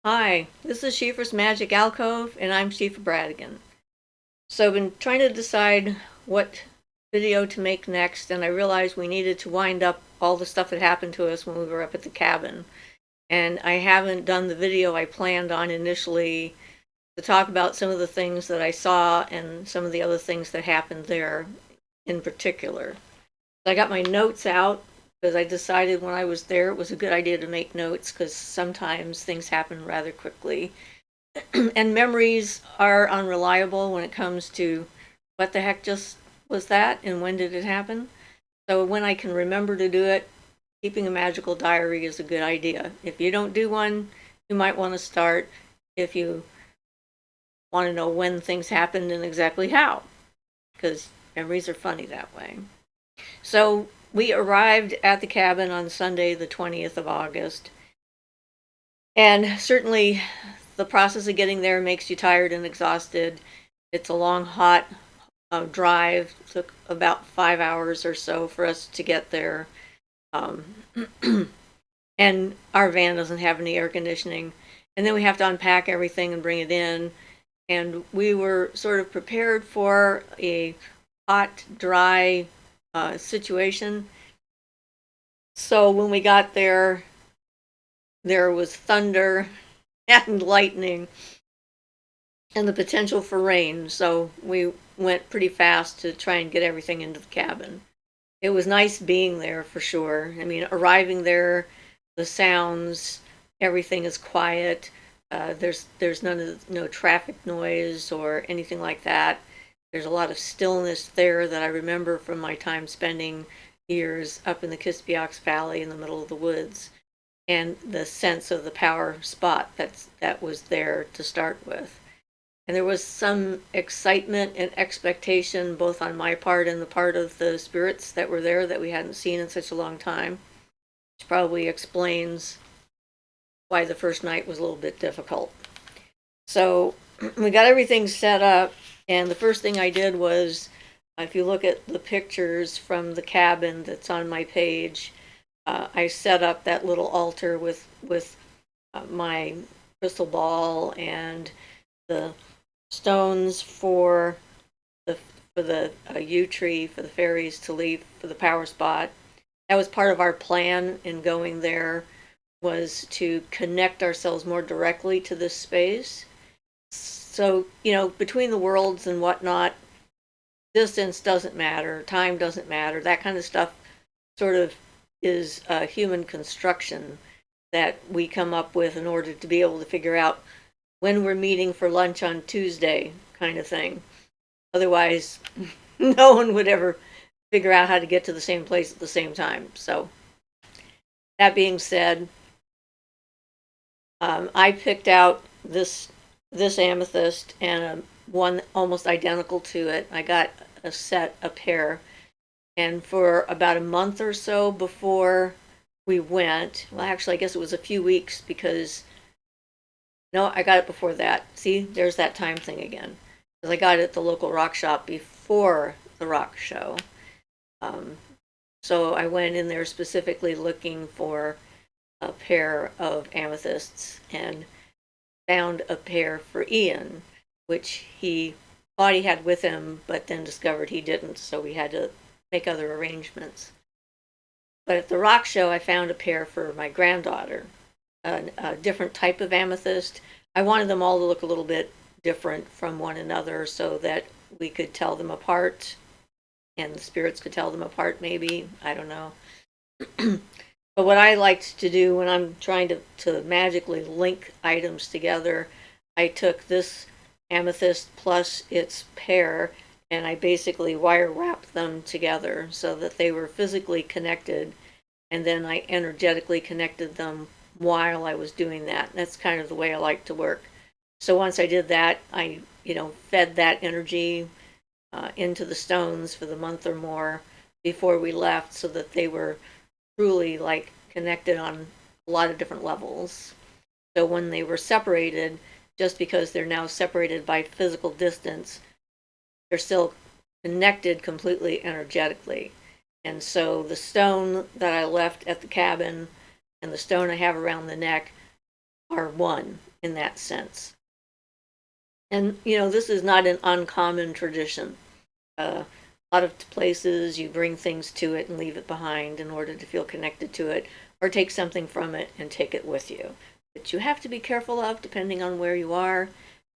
Hi, this is Siofra's Magic Alcove, and I'm Siofra Bradigan. So I've been trying to decide what video to make next, and I realized we needed to wind up all the stuff that happened to us when we were up at the cabin. And I haven't done the video I planned on initially to talk about some of the things that I saw and some of the other things that happened there in particular. I got my notes out because I decided when I was there it was a good idea to make notes because sometimes things happen rather quickly. And memories are unreliable when it comes to what the heck just was that and when did it happen. So when I can remember to do it, keeping a magical diary is a good idea. If you don't do one, you might want to start if you want to know when things happened and exactly how, because memories are funny that way. So we arrived at the cabin on Sunday, the 20th of August. And certainly the process of getting there makes you tired and exhausted. It's a long, hot drive. It took about 5 hours or so for us to get there. Um, and our van doesn't have any air conditioning. And then we have to unpack everything and bring it in. And we were sort of prepared for a hot, dry situation. So when we got there was thunder and lightning and the potential for rain. So we went pretty fast to try and get everything into the cabin. It was nice being there for sure. I mean, arriving there, the sounds, everything is quiet. There's no traffic noise or anything like that. There's a lot of stillness there that I remember from my time spending years up in the Kispiox Valley in the middle of the woods, and the sense of the power spot that was there to start with. And there was some excitement and expectation both on my part and the part of the spirits that were there that we hadn't seen in such a long time, which probably explains why the first night was a little bit difficult. So we got everything set up, and the first thing I did was, if you look at the pictures from the cabin that's on my page, I set up that little altar with my crystal ball and the stones for the yew tree for the fairies to leave for the power spot. That was part of our plan in going there, was to connect ourselves more directly to this space. So, between the worlds and whatnot, distance doesn't matter, time doesn't matter, that kind of stuff sort of is a human construction that we come up with in order to be able to figure out when we're meeting for lunch on Tuesday, kind of thing. Otherwise, no one would ever figure out how to get to the same place at the same time. So, that being said, I picked out this amethyst and one almost identical to it. I got a pair, and for about a month or so before we went, well, actually, I guess it was a few weeks because, no, I got it before that. See, there's that time thing again. Because I got it at the local rock shop before the rock show. Um, so I went in there specifically looking for a pair of amethysts and found a pair for Ian, which he thought he had with him, but then discovered he didn't, so we had to make other arrangements. But at the rock show, I found a pair for my granddaughter, a different type of amethyst. I wanted them all to look a little bit different from one another so that we could tell them apart and the spirits could tell them apart, maybe. I don't know. But what I liked to do when I'm trying to magically link items together, I took this amethyst plus its pair and I basically wire wrapped them together so that they were physically connected, and then I energetically connected them while I was doing that. That's kind of the way I like to work. So once I did that, I fed that energy into the stones for the month or more before we left, so that they were truly like connected on a lot of different levels. So when they were separated, just because they're now separated by physical distance, they're still connected completely energetically. And so the stone that I left at the cabin and the stone I have around the neck are one in that sense. And, you know, this is not an uncommon tradition. A lot of places you bring things to it and leave it behind in order to feel connected to it, or take something from it and take it with you. But you have to be careful of, depending on where you are.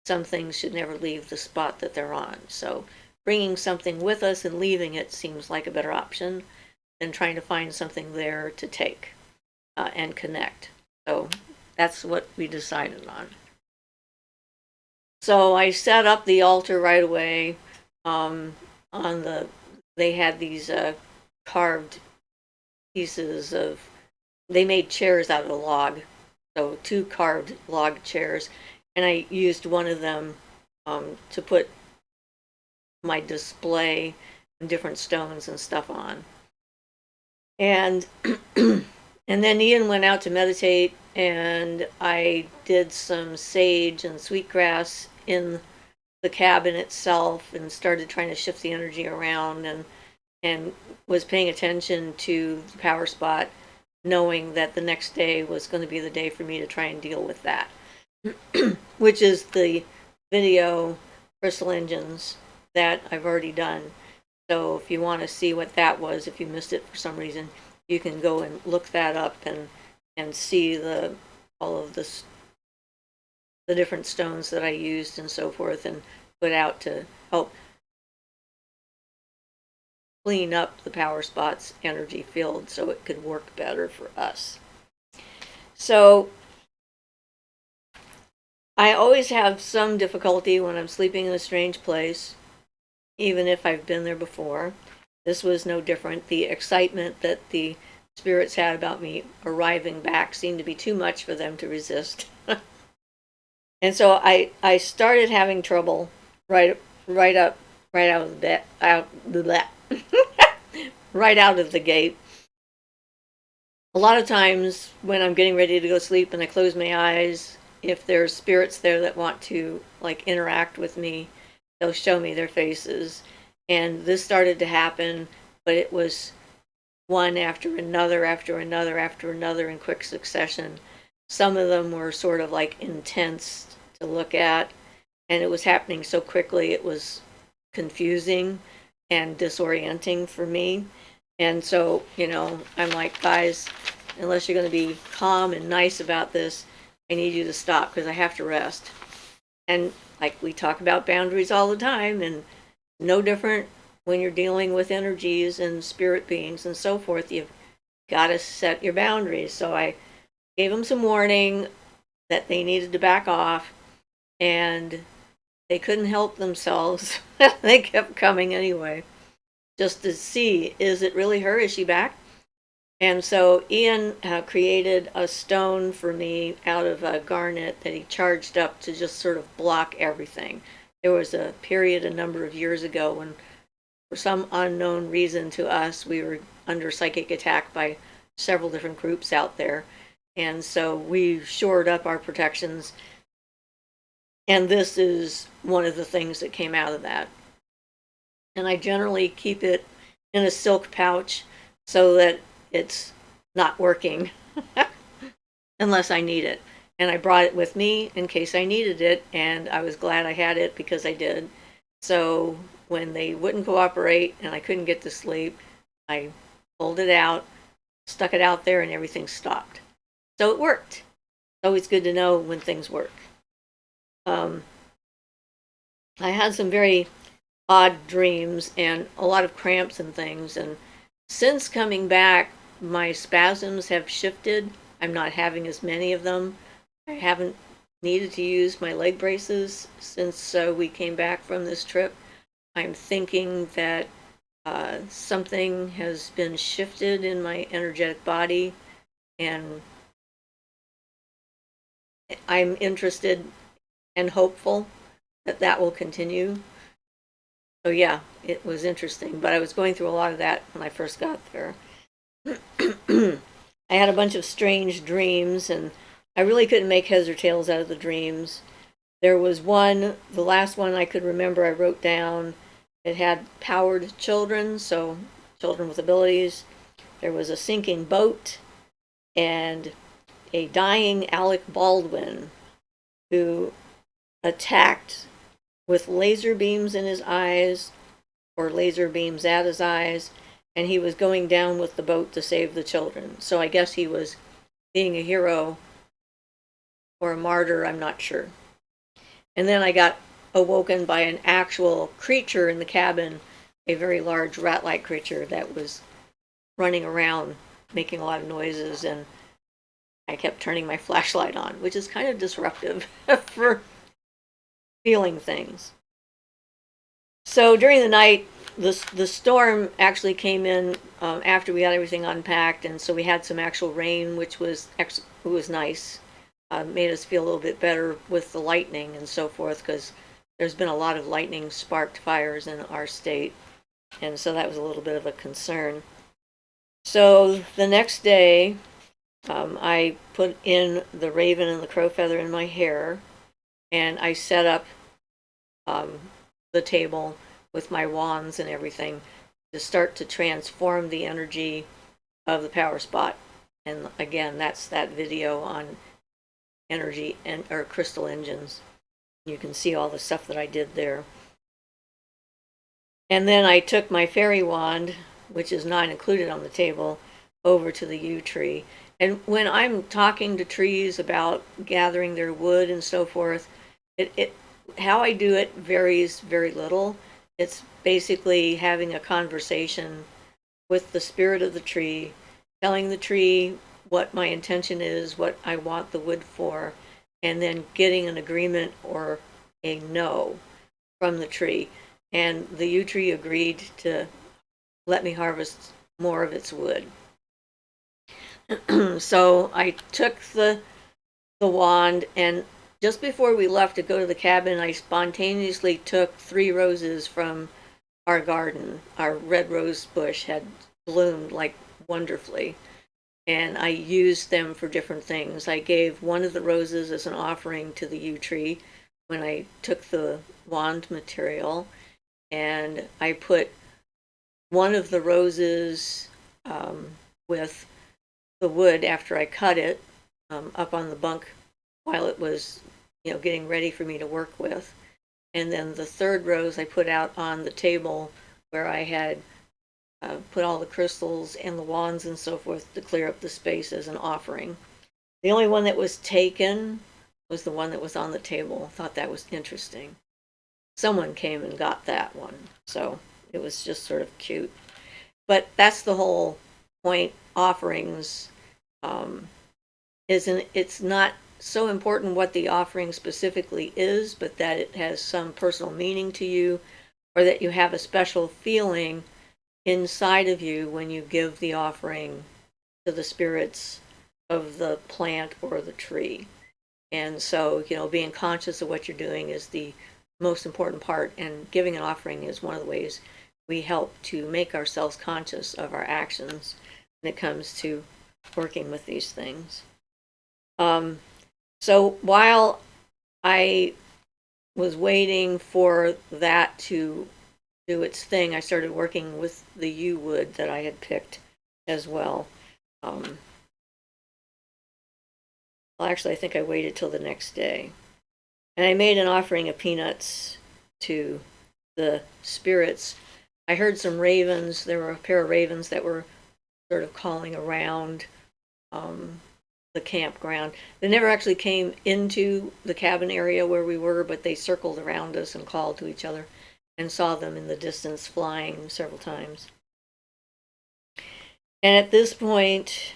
Some things should never leave the spot that they're on. So bringing something with us and leaving it seems like a better option than trying to find something there to take and connect. So that's what we decided on. So I set up the altar right away. They had these carved pieces of, they made chairs out of a log, so 2 carved log chairs, and I used one of them to put my display and different stones and stuff on. And and then Ian went out to meditate, and I did some sage and sweetgrass in the cabin itself and started trying to shift the energy around, and was paying attention to the power spot, knowing that the next day was going to be the day for me to try and deal with that, which is the video crystal engines that I've already done. So if you want to see what that was, if you missed it for some reason, you can go and look that up and see all of the different stones that I used and so forth, and put out to help clean up the power spot's energy field so it could work better for us. So I always have some difficulty when I'm sleeping in a strange place, even if I've been there before. This was no different. The excitement that the spirits had about me arriving back seemed to be too much for them to resist. And so I started having trouble right out of the bed, right out of the gate. A lot of times when I'm getting ready to go sleep and I close my eyes, if there's spirits there that want to like interact with me, they'll show me their faces. And this started to happen, but it was one after another in quick succession. Some of them were sort of like intense to look at, and it was happening so quickly it was confusing and disorienting for me. And so, you know, I'm like, guys, unless you're going to be calm and nice about this, I need you to stop because I have to rest. And like we talk about boundaries all the time, and no different when you're dealing with energies and spirit beings and so forth. You've got to set your boundaries. So I gave them some warning that they needed to back off, and they couldn't help themselves. They kept coming anyway, just to see, is it really her? Is she back? And so Ian created a stone for me out of a garnet that he charged up to just sort of block everything. There was a period a number of years ago when, for some unknown reason to us, we were under psychic attack by several different groups out there. And so we shored up our protections. And this is one of the things that came out of that. And I generally keep it in a silk pouch so that it's not working unless I need it. And I brought it with me in case I needed it, and I was glad I had it because I did. So when they wouldn't cooperate and I couldn't get to sleep, I pulled it out, stuck it out there, and everything stopped. So it worked. It's always good to know when things work. I had some very odd dreams and a lot of cramps and things, and since coming back, my spasms have shifted. I'm not having as many of them. I haven't needed to use my leg braces since we came back from this trip. I'm thinking that something has been shifted in my energetic body, and I'm interested and hopeful that that will continue. So yeah, it was interesting, but I was going through a lot of that when I first got there. I had a bunch of strange dreams, and I really couldn't make heads or tails out of the dreams. There was one, the last one I could remember I wrote down. It had powered children, so children with abilities. There was a sinking boat and a dying Alec Baldwin who attacked with laser beams in his eyes or laser beams at his eyes, and he was going down with the boat to save the children. So I guess he was being a hero or a martyr, I'm not sure. And then I got awoken by an actual creature in the cabin, a very large rat-like creature that was running around making a lot of noises, and I kept turning my flashlight on, which is kind of disruptive for feeling things. So during the night, the storm actually came in after we got everything unpacked, and so we had some actual rain, which was nice. Made us feel a little bit better with the lightning and so forth, because there's been a lot of lightning sparked fires in our state, and so that was a little bit of a concern. So the next day, I put in the raven and the crow feather in my hair, and I set up the table with my wands and everything to start to transform the energy of the power spot. And again, that's that video on energy and or crystal engines. You can see all the stuff that I did there. And then I took my fairy wand, which is not included on the table, over to the yew tree. And when I'm talking to trees about gathering their wood and so forth, how I do it varies very little. It's basically having a conversation with the spirit of the tree, telling the tree what my intention is, what I want the wood for, and then getting an agreement or a no from the tree. And the yew tree agreed to let me harvest more of its wood. So I took the wand, and just before we left to go to the cabin, I spontaneously took 3 roses from our garden. Our red rose bush had bloomed like wonderfully, and I used them for different things. I gave one of the roses as an offering to the yew tree when I took the wand material, and I put one of the roses with the wood after I cut it up on the bunk while it was, getting ready for me to work with. And then the 3rd rose I put out on the table where I had put all the crystals and the wands and so forth to clear up the space as an offering. The only one that was taken was the one that was on the table. I thought that was interesting. Someone came and got that one, so it was just sort of cute. But that's the whole point. Offerings it's not so important what the offering specifically is, but that it has some personal meaning to you, or that you have a special feeling inside of you when you give the offering to the spirits of the plant or the tree. And so, being conscious of what you're doing is the most important part, and giving an offering is one of the ways we help to make ourselves conscious of our actions when it comes to working with these things. So while I was waiting for that to do its thing, I started working with the yew wood that I had picked as well. Well, actually, I think I waited till the next day. And I made an offering of peanuts to the spirits. I heard some ravens. There were a pair of ravens that were sort of calling around the campground. They never actually came into the cabin area where we were, but they circled around us and called to each other, and saw them in the distance flying several times. And at this point,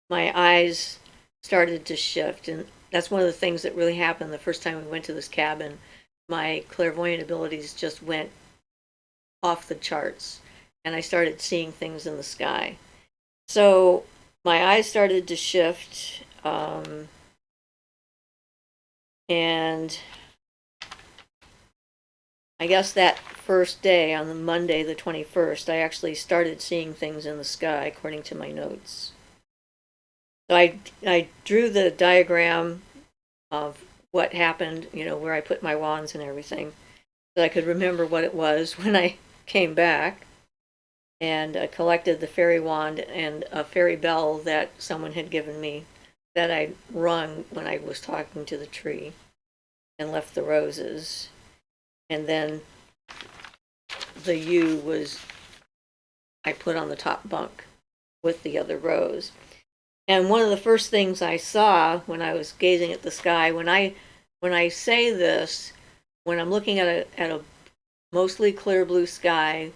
my eyes started to shift, and that's one of the things that really happened the first time we went to this cabin. My clairvoyant abilities just went off the charts, and I started seeing things in the sky. So my eyes started to shift, and I guess that first day, on the Monday the 21st, I actually started seeing things in the sky according to my notes. So I drew the diagram of what happened, where I put my wands and everything, so I could remember what it was when I came back. And collected the fairy wand and a fairy bell that someone had given me that I rung when I was talking to the tree. and left the roses. And then the U I put on the top bunk with the other rose. And one of the first things I saw when I was gazing at the sky, when I say this, when I'm looking at a mostly clear blue sky,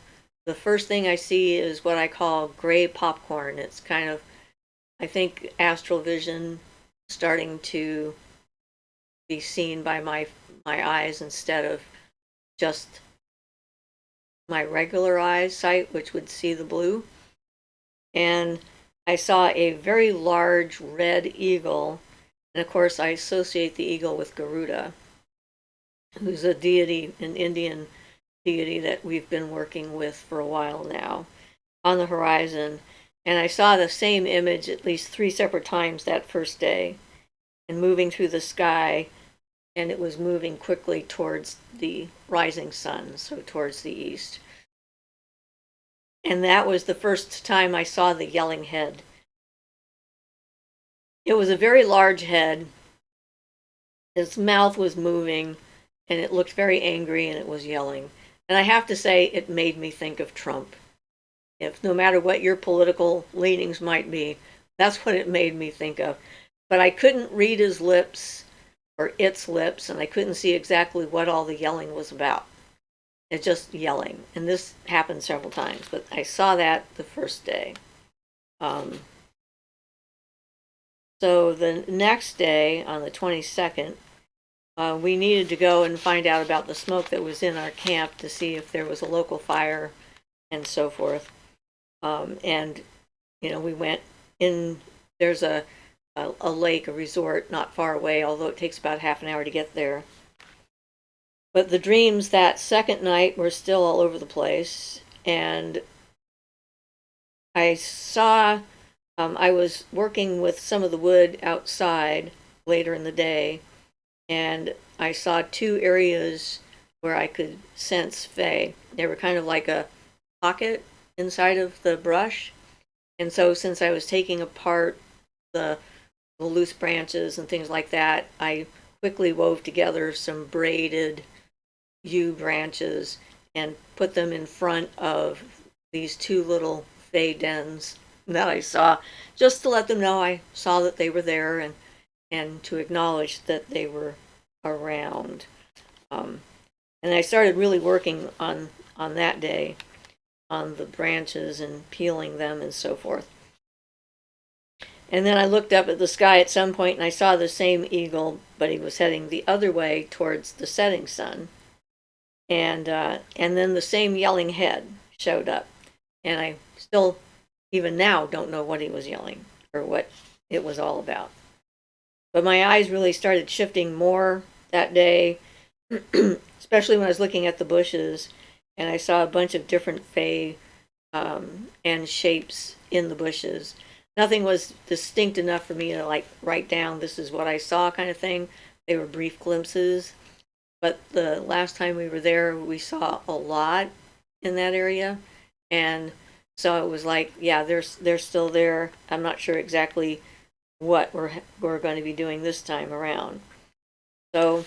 the first thing I see is what I call gray popcorn. It's kind of, I think, astral vision starting to be seen by my eyes instead of just my regular eyesight, which would see the blue. And I saw a very large red eagle, and of course I associate the eagle with Garuda, who's a deity, an Indian deity that we've been working with for a while now, on the horizon. And I saw the same image at least 3 separate times that first day, and moving through the sky, and it was moving quickly towards the rising sun, so towards the east. And that was the first time I saw the yelling head. It was a very large head. Its mouth was moving, and it looked very angry, and it was yelling. And I have to say, it made me think of Trump. If no matter what your political leanings might be, that's what it made me think of. But I couldn't read his lips or its lips, and I couldn't see exactly what all the yelling was about. It's just yelling. And this happened several times, but I saw that the first day. So the next day, on the 22nd, we needed to go and find out about the smoke that was in our camp to see if there was a local fire and so forth. And, we went in, there's a lake, a resort not far away, although it takes about half an hour to get there. But the dreams that second night were still all over the place. And I saw, I was working with some of the wood outside later in the day, and I saw 2 areas where I could sense Fae. They were kind of like a pocket inside of the brush. And so since I was taking apart the loose branches and things like that, I quickly wove together some braided yew branches and put them in front of these 2 little Fae dens that I saw, just to let them know I saw that they were there, and to acknowledge that they were around. And I started really working on that day on the branches and peeling them and so forth. And then I looked up at the sky at some point and I saw the same eagle, but he was heading the other way towards the setting sun. And then the same yelling head showed up. And I still, even now, don't know what he was yelling or what it was all about. But my eyes really started shifting more that day, especially when I was looking at the bushes, and I saw a bunch of different Fae and shapes in the bushes. Nothing was distinct enough for me to write down, this is what I saw kind of thing. They were brief glimpses. But the last time we were there, we saw a lot in that area. And so it was like, yeah, they're still there. I'm not sure exactly what we're going to be doing this time around. So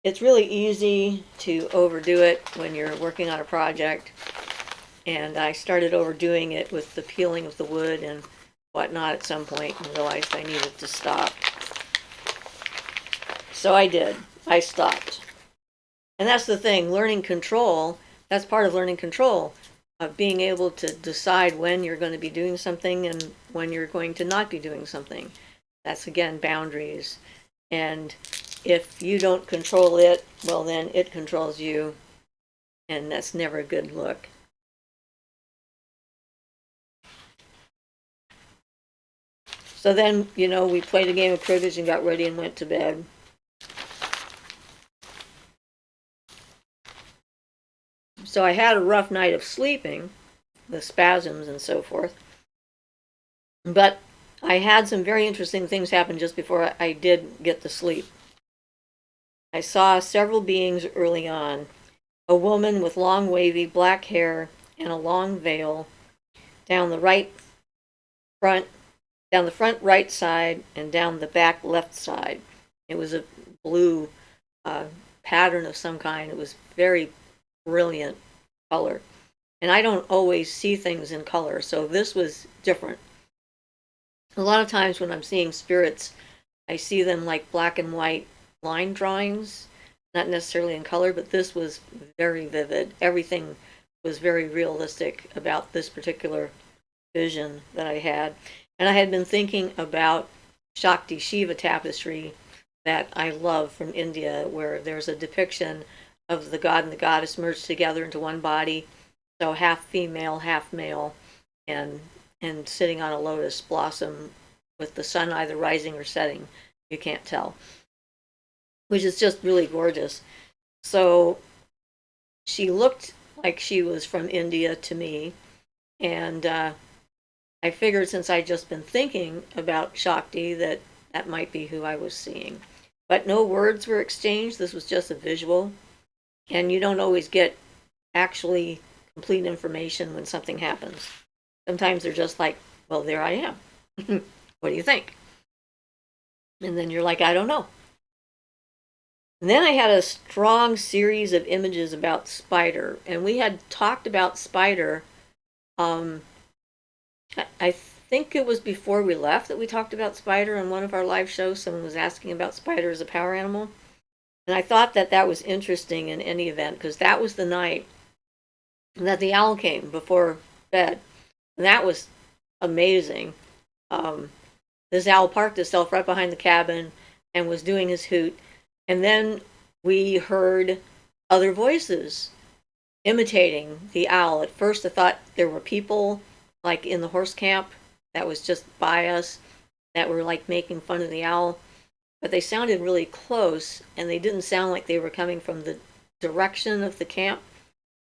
it's really easy to overdo it when you're working on a project. And I started overdoing it with the peeling of the wood and whatnot at some point and realized I needed to stop. So I did. I stopped. And that's the thing, learning control, that's part of learning control, of being able to decide when you're going to be doing something and when you're going to not be doing something. That's, again, boundaries. And if you don't control it, well, then it controls you, and that's never a good look. So then, we played a game of cribbage and got ready and went to bed. So I had a rough night of sleeping, the spasms and so forth. But I had some very interesting things happen just before I did get to sleep. I saw several beings early on. A woman with long wavy black hair and a long veil down the front right side and down the back left side. It was a blue pattern of some kind. It was very brilliant color. And I don't always see things in color, so this was different. A lot of times when I'm seeing spirits, I see them like black and white line drawings, not necessarily in color, but this was very vivid. Everything was very realistic about this particular vision that I had. And I had been thinking about Shakti Shiva tapestry that I love from India, where there's a depiction of the god and the goddess merged together into one body, so half female, half male, and sitting on a lotus blossom with the sun either rising or setting. You can't tell, which is just really gorgeous. So she looked like she was from India to me, and I figured since I'd just been thinking about Shakti that that might be who I was seeing. But no words were exchanged. This was just a visual. And you don't always get actually complete information when something happens. Sometimes they're just like, well, there I am. What do you think? And then you're like, I don't know. And then I had a strong series of images about Spider. And we had talked about Spider. I think it was before we left that we talked about Spider on one of our live shows. Someone was asking about Spider as a power animal. And I thought that that was interesting in any event, because that was the night that the owl came before bed. And that was amazing. This owl parked itself right behind the cabin and was doing his hoot. And then we heard other voices imitating the owl. At first I thought there were people like in the horse camp that was just by us that were like making fun of the owl. But they sounded really close, and they didn't sound like they were coming from the direction of the camp.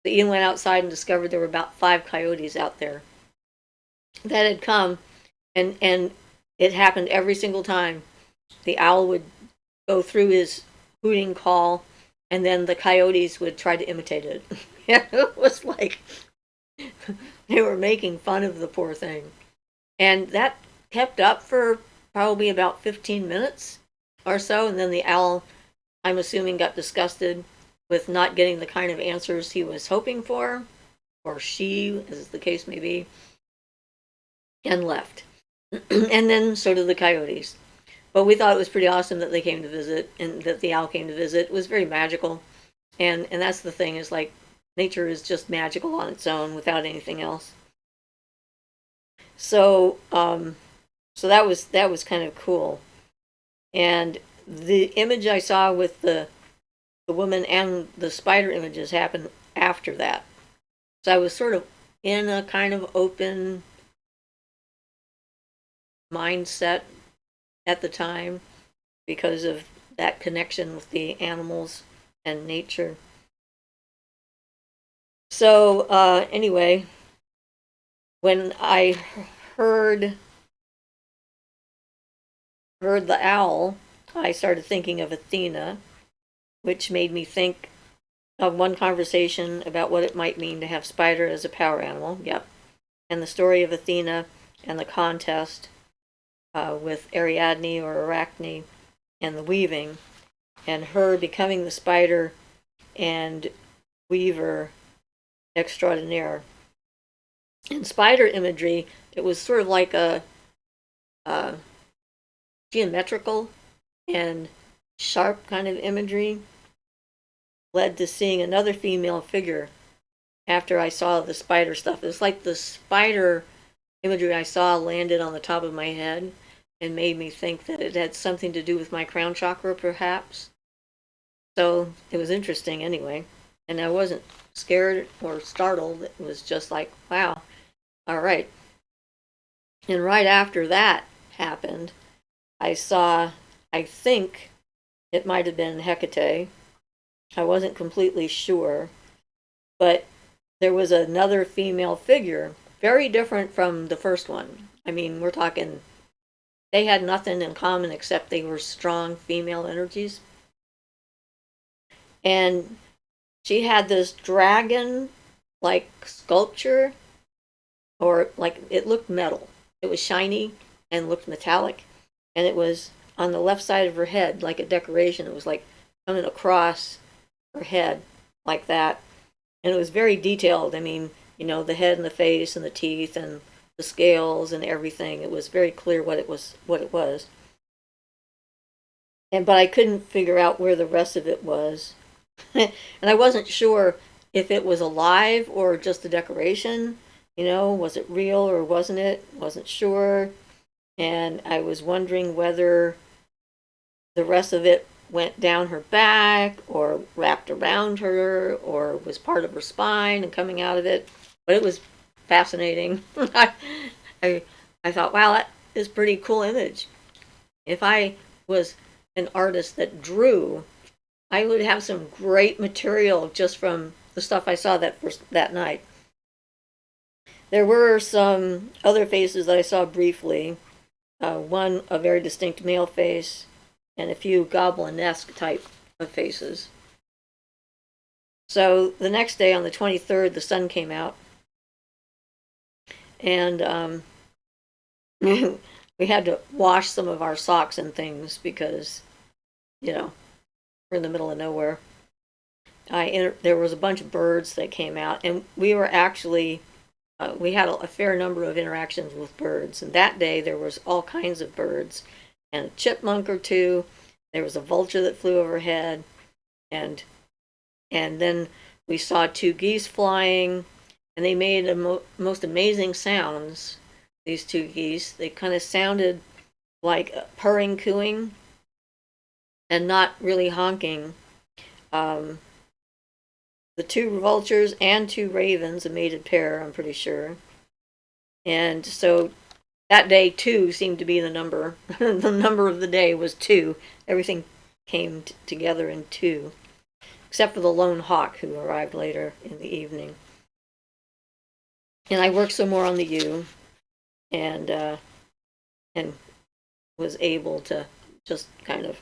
But Ian went outside and discovered there were about 5 coyotes out there that had come, and it happened every single time. The owl would go through his hooting call, and then the coyotes would try to imitate it. It was like they were making fun of the poor thing. And that kept up for probably about 15 minutes or so, and then the owl, I'm assuming, got disgusted with not getting the kind of answers he was hoping for, or she, as the case may be, and left. And then so did the coyotes. But we thought it was pretty awesome that they came to visit, and that the owl came to visit. It was very magical. And that's the thing, is like, nature is just magical on its own without anything else. So so that was kind of cool. And the image I saw with the woman and the spider images happened after that. So I was sort of in a kind of open mindset at the time because of that connection with the animals and nature. So anyway, when I heard the owl, I started thinking of Athena, which made me think of one conversation about what it might mean to have Spider as a power animal. Yep. And the story of Athena and the contest with Ariadne or Arachne and the weaving, and her becoming the spider and weaver extraordinaire. In spider imagery, it was sort of like a geometrical and sharp kind of imagery, led to seeing another female figure after I saw the spider stuff. It was like the spider imagery I saw landed on the top of my head and made me think that it had something to do with my crown chakra, perhaps. So it was interesting anyway. And I wasn't scared or startled. It was just like, wow, all right. And right after that happened, I saw, I think it might have been Hecate. I wasn't completely sure. But there was another female figure, very different from the first one. I mean, we're talking, they had nothing in common except they were strong female energies. And she had this dragon like sculpture, or like it looked metal. It was shiny and looked metallic, and it was on the left side of her head like a decoration. It was like coming across her head like that. And it was very detailed. I mean, the head and the face and the teeth and the scales and everything. It was very clear what it was. But I couldn't figure out where the rest of it was. And I wasn't sure if it was alive or just a decoration. Was it real or wasn't it? Wasn't sure. And I was wondering whether the rest of it went down her back or wrapped around her or was part of her spine and coming out of it. But it was fascinating. I, I thought, wow, that is a pretty cool image. If I was an artist that drew, I would have some great material just from the stuff I saw that night. There were some other faces that I saw briefly. One, a very distinct male face, and a few goblin-esque type of faces. So the next day, on the 23rd, the sun came out, and we had to wash some of our socks and things because, we're in the middle of nowhere. There was a bunch of birds that came out, and we were actually we had a fair number of interactions with birds. And that day there was all kinds of birds, and a chipmunk or two. There was a vulture that flew overhead, and then we saw two geese flying, and they made most amazing sounds. These two geese, they kind of sounded like purring, cooing, and not really honking. The two vultures and two ravens, a mated pair, I'm pretty sure. And so that day, two seemed to be the number. The number of the day was two. Everything came together in two, except for the lone hawk who arrived later in the evening. And I worked some more on the U, and was able to just kind of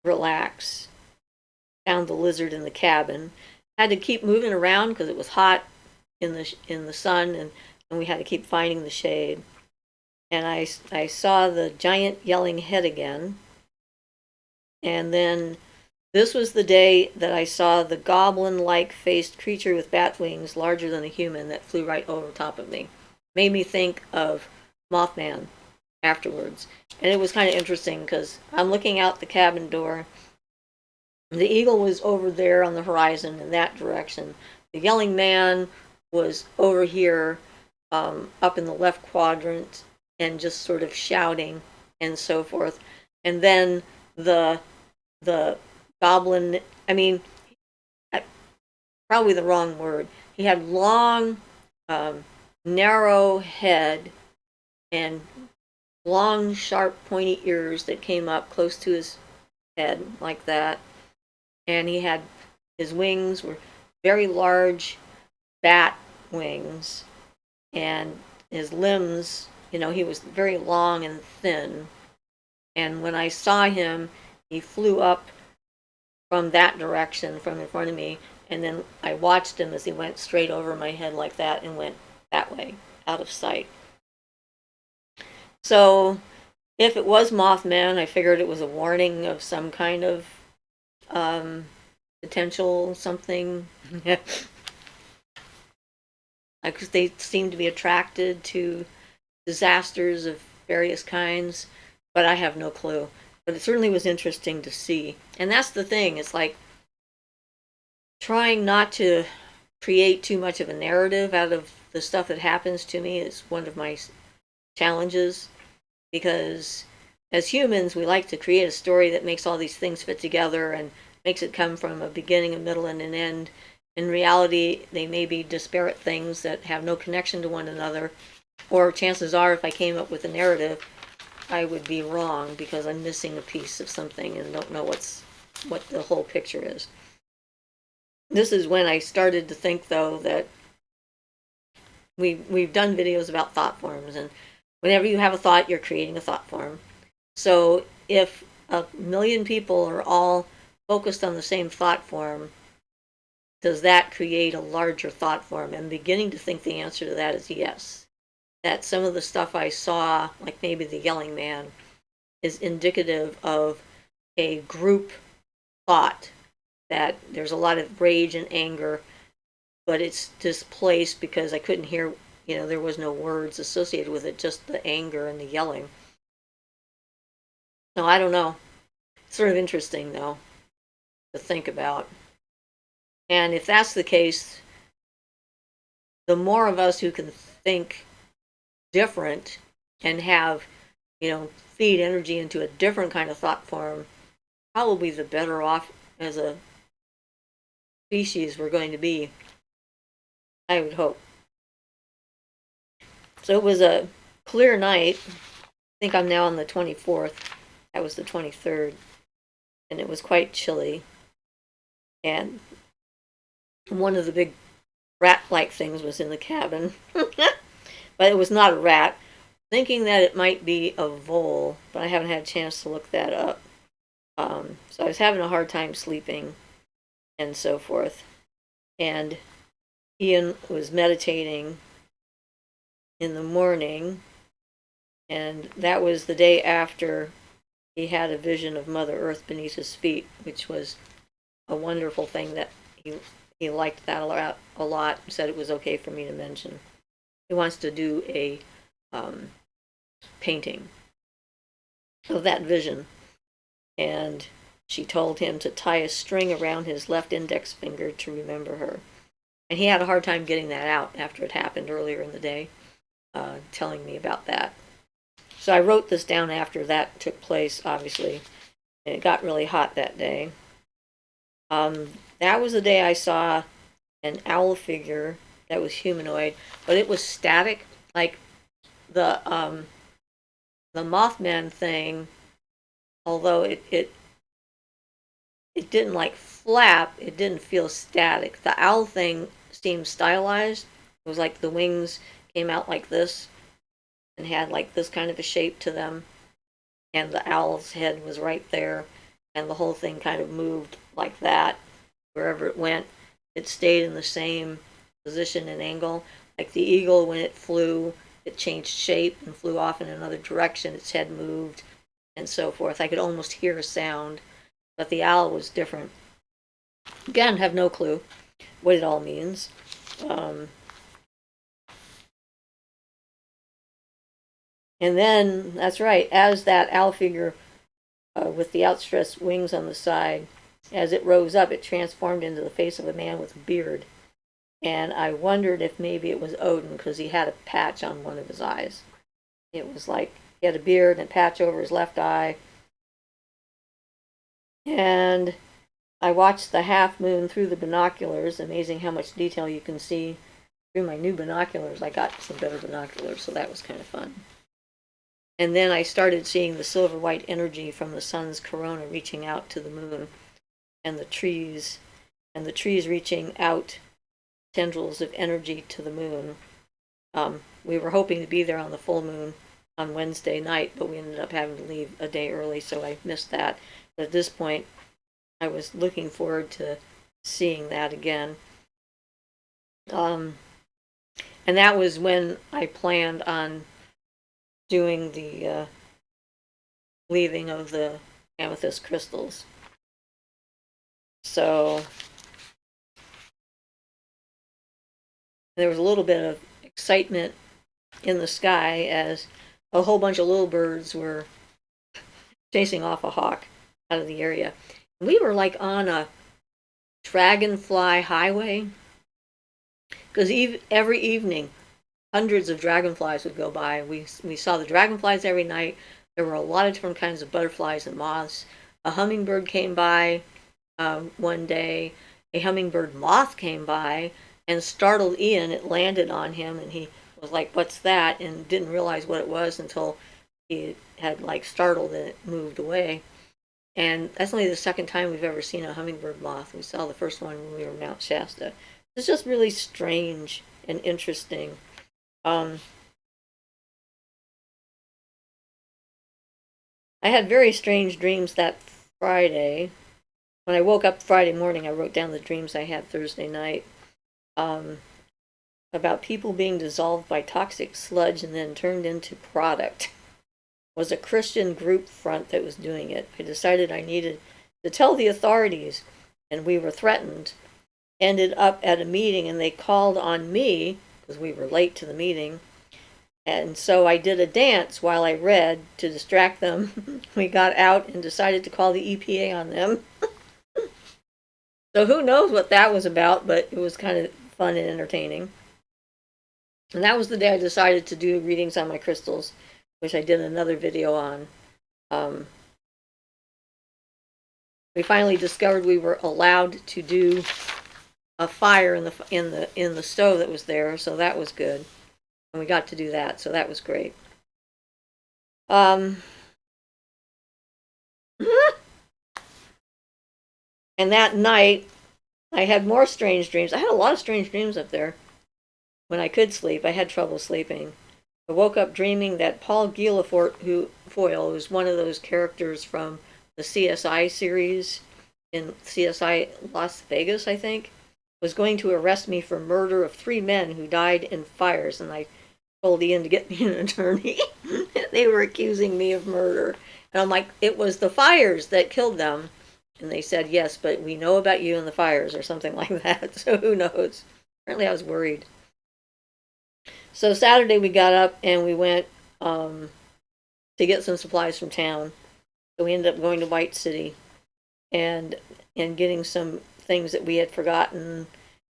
relax. Found the lizard in the cabin. Had to keep moving around because it was hot in the sun, and we had to keep finding the shade. And I saw the giant yelling head again. And then this was the day that I saw the goblin-like faced creature with bat wings larger than a human that flew right over top of me. Made me think of Mothman afterwards. And it was kind of interesting because I'm looking out the cabin door. The eagle was over there on the horizon in that direction. The yelling man was over here, up in the left quadrant, and just sort of shouting and so forth. And then the goblin, I mean, probably the wrong word. He had long, narrow head and long, sharp, pointy ears that came up close to his head like that. And his wings were very large bat wings, and his limbs, he was very long and thin. And when I saw him, he flew up from that direction, from in front of me, and then I watched him as he went straight over my head like that and went that way, out of sight. So if it was Mothman, I figured it was a warning of some kind of potential something. Because they seem to be attracted to disasters of various kinds, but I have no clue. But it certainly was interesting to see. And that's the thing, it's like trying not to create too much of a narrative out of the stuff that happens to me is one of my challenges, because as humans we like to create a story that makes all these things fit together and makes it come from a beginning, a middle, and an end. In reality, they may be disparate things that have no connection to one another, or chances are if I came up with a narrative, I would be wrong because I'm missing a piece of something and don't know what the whole picture is. This is when I started to think, though, that we've done videos about thought forms, and whenever you have a thought, you're creating a thought form. So if a million people are all focused on the same thought form, does that create a larger thought form? I'm beginning to think the answer to that is yes. That some of the stuff I saw, like maybe the yelling man, is indicative of a group thought that there's a lot of rage and anger, but it's displaced because I couldn't hear, there was no words associated with it, just the anger and the yelling. No, I don't know. It's sort of interesting, though, to think about. And if that's the case, the more of us who can think different and have, feed energy into a different kind of thought form, probably the better off as a species we're going to be. I would hope. So it was a clear night. I think I'm now on the 24th. That was the 23rd. And it was quite chilly. And one of the big rat-like things was in the cabin. But it was not a rat. Thinking that it might be a vole, but I haven't had a chance to look that up. So I was having a hard time sleeping and so forth. And Ian was meditating in the morning, and that was the day after he had a vision of Mother Earth beneath his feet, which was a wonderful thing that he liked that a lot, said it was okay for me to mention. He wants to do a painting of that vision, and she told him to tie a string around his left index finger to remember her. And he had a hard time getting that out after it happened earlier in the day, telling me about that. So I wrote this down after that took place, obviously, and it got really hot that day. That was the day I saw an owl figure that was humanoid, but it was static, like the Mothman thing. Although it didn't like flap, it didn't feel static. The owl thing seemed stylized. It was like the wings came out like this and had like this kind of a shape to them, and the owl's head was right there, and the whole thing kind of moved like that wherever it went. It stayed in the same position and angle. Like the eagle, when it flew, it changed shape and flew off in another direction. Its head moved and so forth. I could almost hear a sound, but the owl was different. Again, have no clue what it all means. And then, that's right, as that owl figure with the outstretched wings on the side, as it rose up, it transformed into the face of a man with a beard. And I wondered if maybe it was Odin, because he had a patch on one of his eyes. It was like he had a beard and a patch over his left eye. And I watched the half moon through the binoculars. Amazing how much detail you can see through my new binoculars. I got some better binoculars, so that was kind of fun. And then I started seeing the silver white energy from the sun's corona reaching out to the moon, and the trees reaching out tendrils of energy to the moon. We were hoping to be there on the full moon on Wednesday night, but we ended up having to leave a day early, so I missed that. But at this point, I was looking forward to seeing that again. And that was when I planned on doing the leaving of the amethyst crystals. So there was a little bit of excitement in the sky as a whole bunch of little birds were chasing off a hawk out of the area. We were like on a dragonfly highway, because every evening hundreds of dragonflies would go by. We saw the dragonflies every night. There were a lot of different kinds of butterflies and moths. A hummingbird came by one day. A hummingbird moth came by and startled Ian. It landed on him, and he was like, "What's that?" and didn't realize what it was until he had like startled and it moved away. And that's only the second time we've ever seen a hummingbird moth. We saw the first one when we were in Mount Shasta. It's just really strange and interesting. I had very strange dreams that Friday. When I woke up Friday morning, I wrote down the dreams I had Thursday night about people being dissolved by toxic sludge and then turned into product. was a Christian group front that was doing it. I decided I needed to tell the authorities, and we were threatened. Ended up at a meeting, and they called on me because we were late to the meeting. And so I did a dance while I read to distract them. We got out and decided to call the EPA on them. So who knows what that was about, but it was kind of fun and entertaining. And that was the day I decided to do readings on my crystals, which I did another video on. We finally discovered we were allowed to do a fire in the stove that was there, so that was good. And we got to do that, so that was great. And that night, I had more strange dreams. I had a lot of strange dreams up there. When I could sleep, I had trouble sleeping. I woke up dreaming that Paul Guilford, who was one of those characters from the CSI series in CSI Las Vegas, I think, was going to arrest me for murder of 3 men who died in fires, and I told Ian to get me an attorney. They were accusing me of murder. And I'm like, it was the fires that killed them. And they said, yes, but we know about you and the fires, or something like that. So who knows? Apparently I was worried. So Saturday we got up and we went to get some supplies from town. So we ended up going to White City and getting some things that we had forgotten,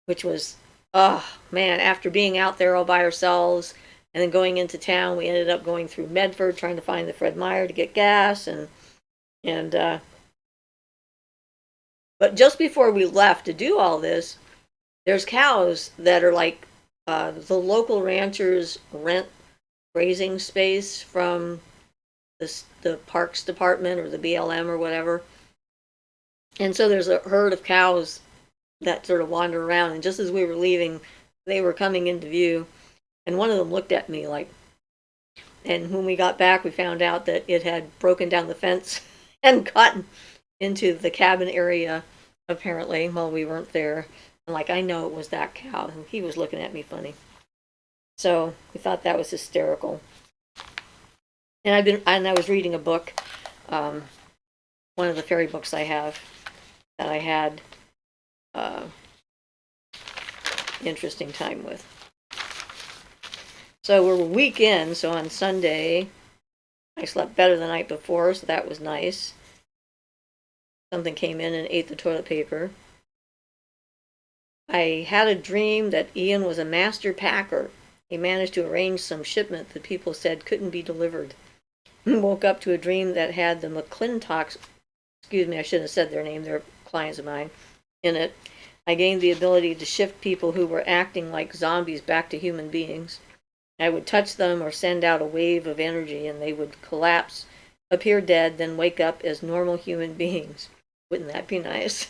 which was, oh man, after being out there all by ourselves and then going into town, we ended up going through Medford trying to find the Fred Meyer to get gas but just before we left to do all this, there's cows that are like the local ranchers rent grazing space from the parks department or the BLM or whatever. And so there's a herd of cows that sort of wander around. And just as we were leaving, they were coming into view. And one of them looked at me like, and when we got back, we found out that it had broken down the fence and gotten into the cabin area, apparently, while we weren't there. And like, I know it was that cow. And he was looking at me funny. So we thought that was hysterical. And I was reading a book, one of the fairy books I have, that I had interesting time with. So we're a week in, so on Sunday, I slept better the night before, so that was nice. Something came in and ate the toilet paper. I had a dream that Ian was a master packer. He managed to arrange some shipment that people said couldn't be delivered. Woke up to a dream that had the McClintocks, excuse me, I shouldn't have said their name, they're clients of mine, in it. I gained the ability to shift people who were acting like zombies back to human beings. I would touch them or send out a wave of energy and they would collapse, appear dead, then wake up as normal human beings. Wouldn't that be nice?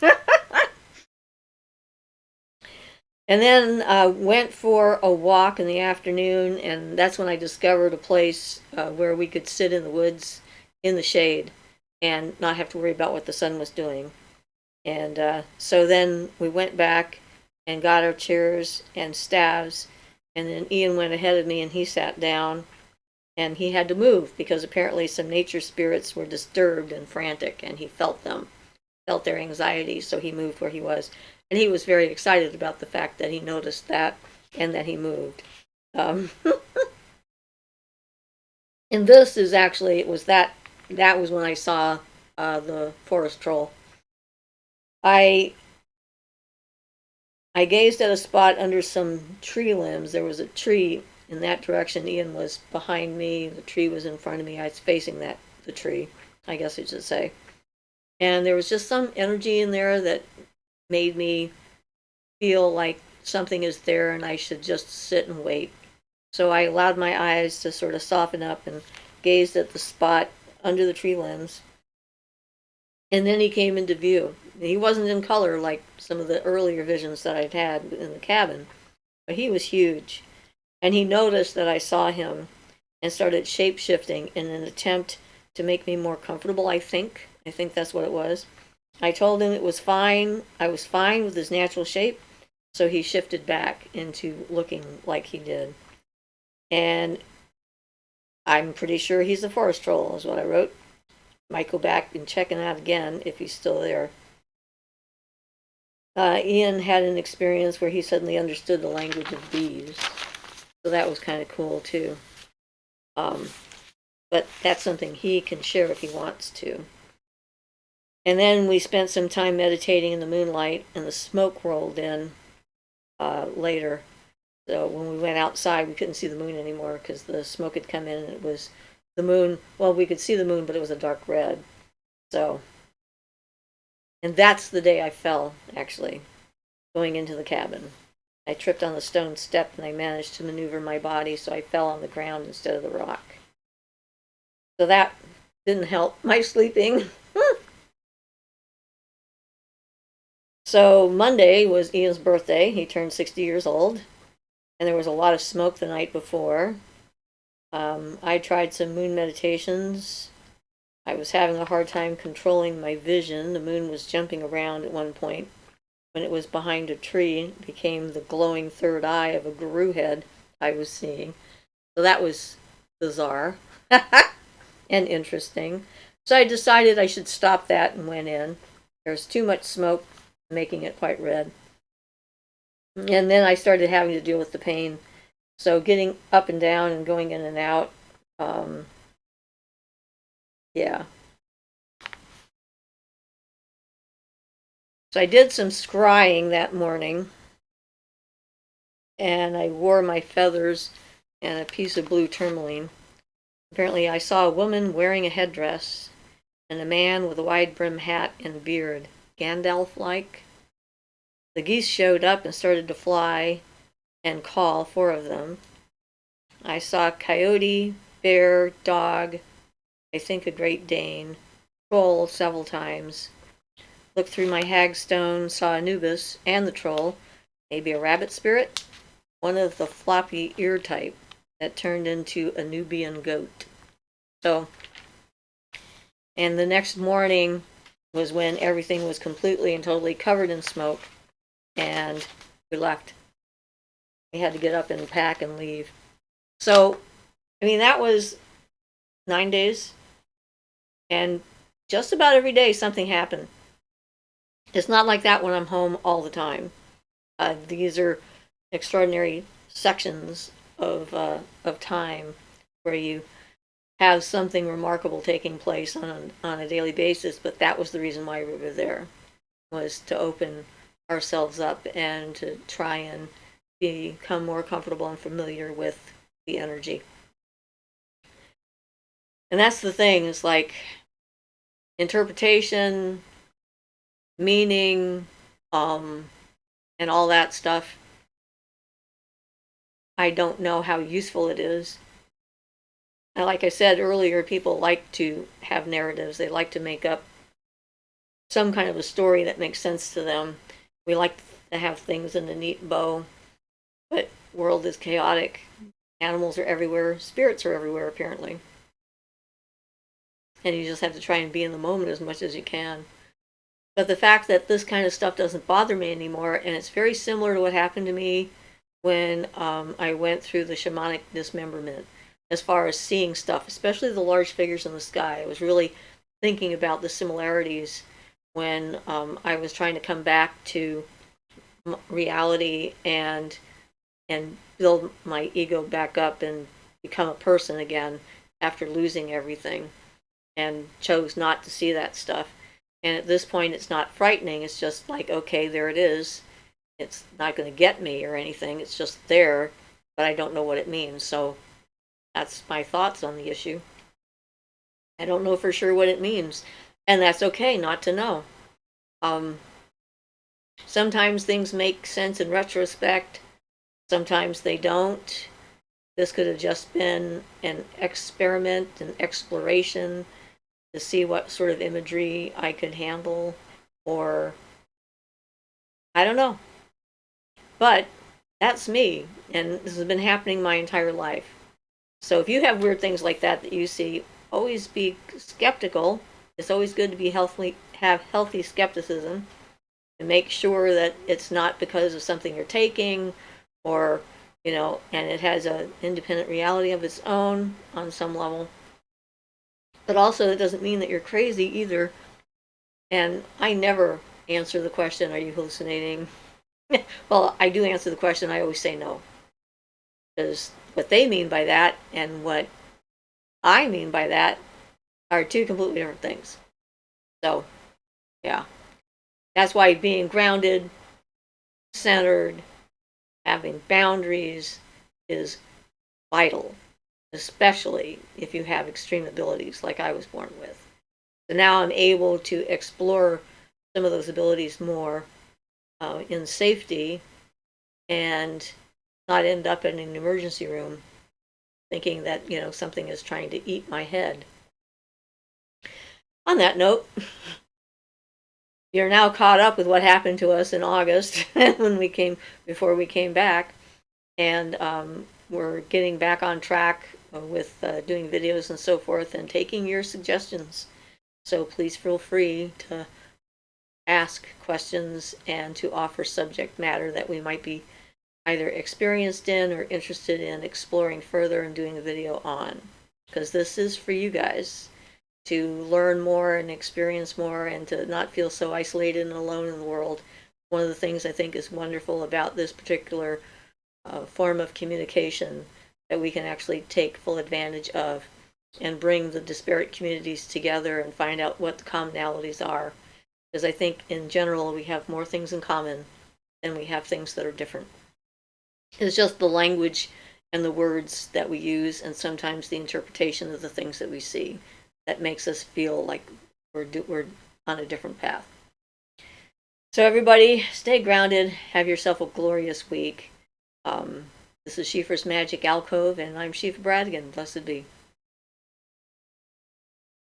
And then went for a walk in the afternoon, and that's when I discovered a place where we could sit in the woods in the shade and not have to worry about what the sun was doing. And so then we went back and got our chairs and staves, and then Ian went ahead of me and he sat down, and he had to move because apparently some nature spirits were disturbed and frantic, and he felt their anxiety, so he moved where he was. And he was very excited about the fact that he noticed that and that he moved. And this is actually, that was when I saw the forest troll. I gazed at a spot under some tree limbs. There was a tree in that direction. Ian was behind me. The tree was in front of me. I was facing the tree, I guess I should say. And there was just some energy in there that made me feel like something is there and I should just sit and wait. So I allowed my eyes to sort of soften up and gazed at the spot under the tree limbs. And then he came into view. He wasn't in color like some of the earlier visions that I'd had in the cabin, but he was huge. And he noticed that I saw him and started shape-shifting in an attempt to make me more comfortable, I think. I think that's what it was. I told him it was fine. I was fine with his natural shape, so he shifted back into looking like he did. And I'm pretty sure he's a forest troll, is what I wrote. Might go back and check it out again if he's still there. Ian had an experience where he suddenly understood the language of bees. So that was kind of cool, too. But that's something he can share if he wants to. And then we spent some time meditating in the moonlight, and the smoke rolled in later. So when we went outside, we couldn't see the moon anymore because the smoke had come in and it was the moon. Well, we could see the moon, but it was a dark red. So, and that's the day I fell, actually, going into the cabin. I tripped on the stone step and I managed to maneuver my body so I fell on the ground instead of the rock. So that didn't help my sleeping. So Monday was Ian's birthday. He turned 60 years old. And there was a lot of smoke the night before. I tried some moon meditations. I was having a hard time controlling my vision. The moon was jumping around at one point. When it was behind a tree, it became the glowing third eye of a guru head I was seeing. So that was bizarre and interesting. So I decided I should stop that and went in. There's too much smoke, making it quite red. And then I started having to deal with the pain. So getting up and down and going in and out, yeah. So I did some scrying that morning, and I wore my feathers and a piece of blue tourmaline. Apparently I saw a woman wearing a headdress, and a man with a wide brim hat and beard, Gandalf-like. The geese showed up and started to fly and call, 4 of them. I saw coyote, bear, dog, I think a Great Dane, troll several times. Looked through my hagstone, saw Anubis and the troll, maybe a rabbit spirit, one of the floppy ear type that turned into a Nubian goat. So, and the next morning was when everything was completely and totally covered in smoke, and we left. We had to get up and pack and leave. So, I mean, that was 9 days, and just about every day something happened. It's not like that when I'm home all the time. These are extraordinary sections of time where you have something remarkable taking place on a daily basis. But that was the reason why we were there, was to open ourselves up and to try and become more comfortable and familiar with the energy. And that's the thing, is like interpretation, meaning, and all that stuff. I don't know how useful it is. And like I said earlier, people like to have narratives. They like to make up some kind of a story that makes sense to them. We like to have things in a neat bow, but the world is chaotic. Animals are everywhere. Spirits are everywhere, apparently. And you just have to try and be in the moment as much as you can. But the fact that this kind of stuff doesn't bother me anymore, and it's very similar to what happened to me when I went through the shamanic dismemberment, as far as seeing stuff, especially the large figures in the sky. I was really thinking about the similarities when I was trying to come back to reality and build my ego back up and become a person again after losing everything, and chose not to see that stuff. And at this point, it's not frightening. It's just like, okay, there it is. It's not going to get me or anything. It's just there, but I don't know what it means. So that's my thoughts on the issue. I don't know for sure what it means, and that's okay not to know. Sometimes things make sense in retrospect. Sometimes they don't. This could have just been an experiment, an exploration to see what sort of imagery I could handle, or I don't know. But that's me, and this has been happening my entire life. So if you have weird things like that that you see, always be skeptical. It's always good to be have healthy skepticism, and make sure that it's not because of something you're taking, or and it has an independent reality of its own on some level. But also, it doesn't mean that you're crazy either. And I never answer the question, are you hallucinating? Well, I do answer the question, I always say no. Because what they mean by that and what I mean by that are two completely different things. So, yeah. That's why being grounded, centered, having boundaries is vital, especially if you have extreme abilities like I was born with. So now I'm able to explore some of those abilities more in safety and not end up in an emergency room thinking that, something is trying to eat my head. On that note, you're now caught up with what happened to us in August before we came back. And we're getting back on track with doing videos and so forth and taking your suggestions. So please feel free to ask questions and to offer subject matter that we might be either experienced in or interested in exploring further and doing a video on. Because this is for you guys to learn more and experience more and to not feel so isolated and alone in the world. One of the things I think is wonderful about this particular form of communication that we can actually take full advantage of and bring the disparate communities together and find out what the commonalities are. Because I think in general we have more things in common than we have things that are different. It's just the language and the words that we use and sometimes the interpretation of the things that we see that makes us feel like we're on a different path. So everybody, stay grounded. Have yourself a glorious week. This is Siofra's Magic Alcove, and I'm Siofra Bradigan. Blessed be.